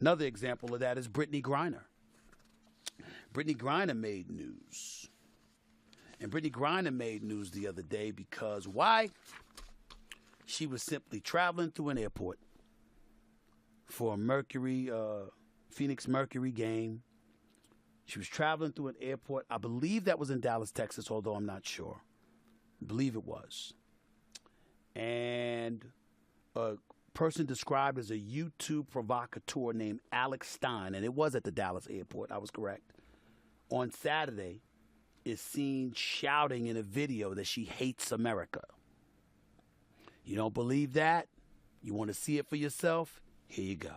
Another example of that is Brittney Griner. Brittney Griner made news. And Brittney Griner made news the other day because why? She was simply traveling through an airport for a Phoenix Mercury game. She was traveling through an airport. I believe that was in Dallas, Texas, although I'm not sure. I believe it was. And a person described as a YouTube provocateur named Alex Stein, and it was at the Dallas airport, I was correct, on Saturday, is seen shouting in a video that she hates America. You don't believe that? You want to see it for yourself? Here you go.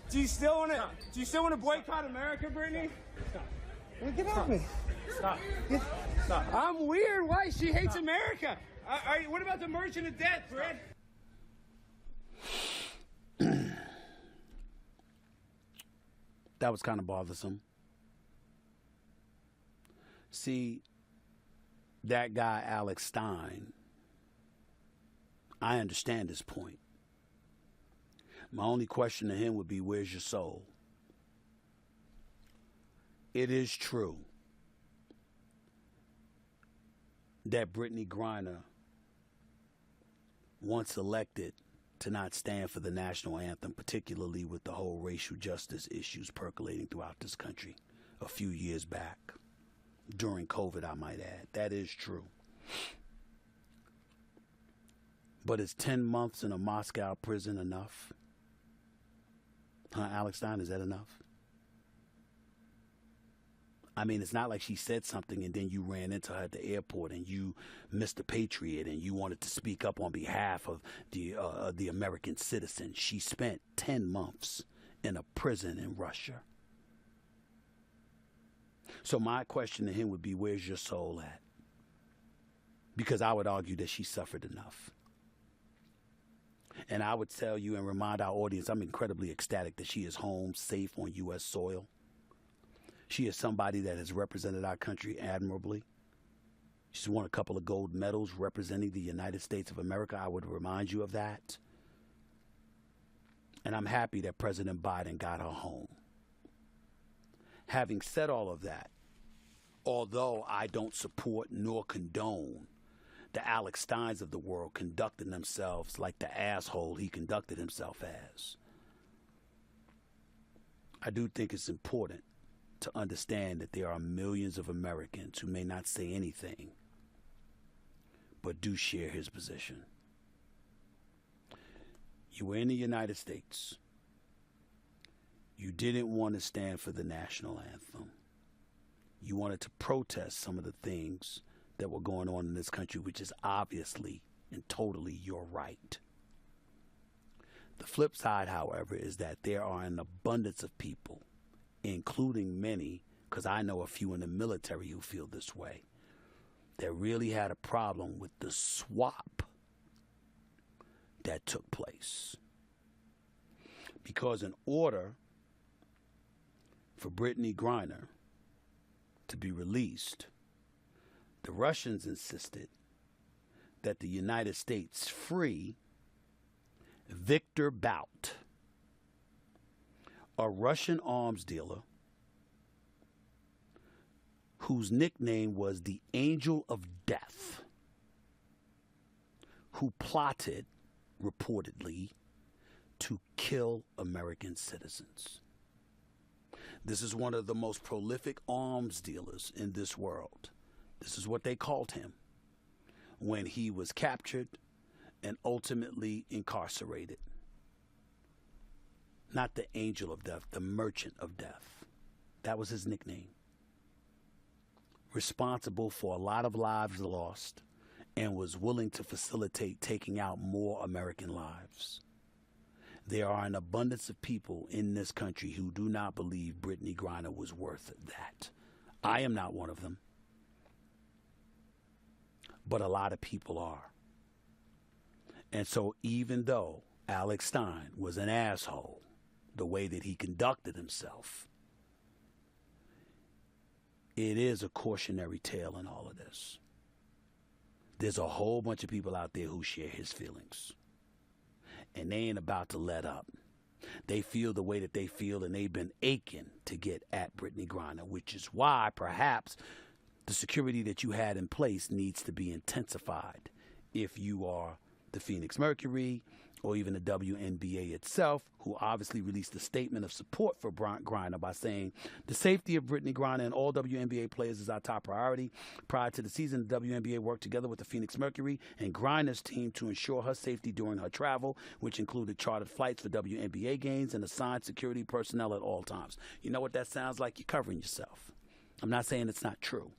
Do you still want to boycott America, Brittney? Stop. Get off me. Stop. Stop. I'm weird. Why? She hates America. What about the merchant of death, Britt? That was kind of bothersome. See, that guy, Alex Stein, I understand his point. My only question to him would be, where's your soul? It is true that Brittney Griner, once elected to not stand for the national anthem, particularly with the whole racial justice issues percolating throughout this country a few years back, during COVID, I might add. That is true. But is 10 months in a Moscow prison enough? Huh, Alex Stein, is that enough? I mean, it's not like she said something and then you ran into her at the airport and you Mr. Patriot and you wanted to speak up on behalf of the American citizen. She spent 10 months in a prison in Russia. So my question to him would be, where's your soul at? Because I would argue that she suffered enough. And I would tell you and remind our audience, I'm incredibly ecstatic that she is home, safe on U.S. soil. She is somebody that has represented our country admirably. She's won a couple of gold medals representing the United States of America. I would remind you of that. And I'm happy that President Biden got her home. Having said all of that, although I don't support nor condone the Alex Steins of the world conducting themselves like the asshole he conducted himself as, I do think it's important to understand that there are millions of Americans who may not say anything, but do share his position. You were in the United States. You didn't want to stand for the national anthem. You wanted to protest some of the things that were going on in this country, which is obviously and totally your right. The flip side, however, is that there are an abundance of people, including many, because I know a few in the military who feel this way, that really had a problem with the swap that took place. Because in order for Brittney Griner to be released, the Russians insisted that the United States free Victor Bout, a Russian arms dealer whose nickname was the Angel of Death, who plotted, reportedly, to kill American citizens. This is one of the most prolific arms dealers in this world. This is what they called him when he was captured and ultimately incarcerated. Not the Angel of Death, the Merchant of Death. That was his nickname. Responsible for a lot of lives lost and was willing to facilitate taking out more American lives. There are an abundance of people in this country who do not believe Brittney Griner was worth that. I am not one of them. But a lot of people are. And so even though Alex Stein was an asshole, the way that he conducted himself, it is a cautionary tale in all of this. There's a whole bunch of people out there who share his feelings. And they ain't about to let up. They feel the way that they feel, and they've been aching to get at Brittney Griner, which is why perhaps the security that you had in place needs to be intensified if you are the Phoenix Mercury or even the WNBA itself, who obviously released a statement of support for Griner by saying, the safety of Brittney Griner and all WNBA players is our top priority. Prior to the season, the WNBA worked together with the Phoenix Mercury and Griner's team to ensure her safety during her travel, which included chartered flights for WNBA games and assigned security personnel at all times. You know what that sounds like? You're covering yourself. I'm not saying it's not true,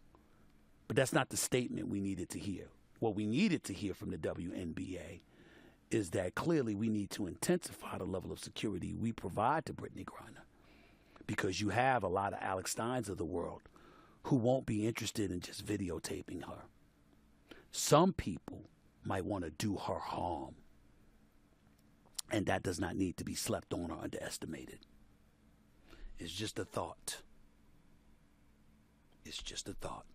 but that's not the statement we needed to hear. What we needed to hear from the WNBA is that clearly we need to intensify the level of security we provide to Brittney Griner, because you have a lot of Alex Steins of the world who won't be interested in just videotaping her. Some people might want to do her harm, and that does not need to be slept on or underestimated. It's just a thought. It's just a thought.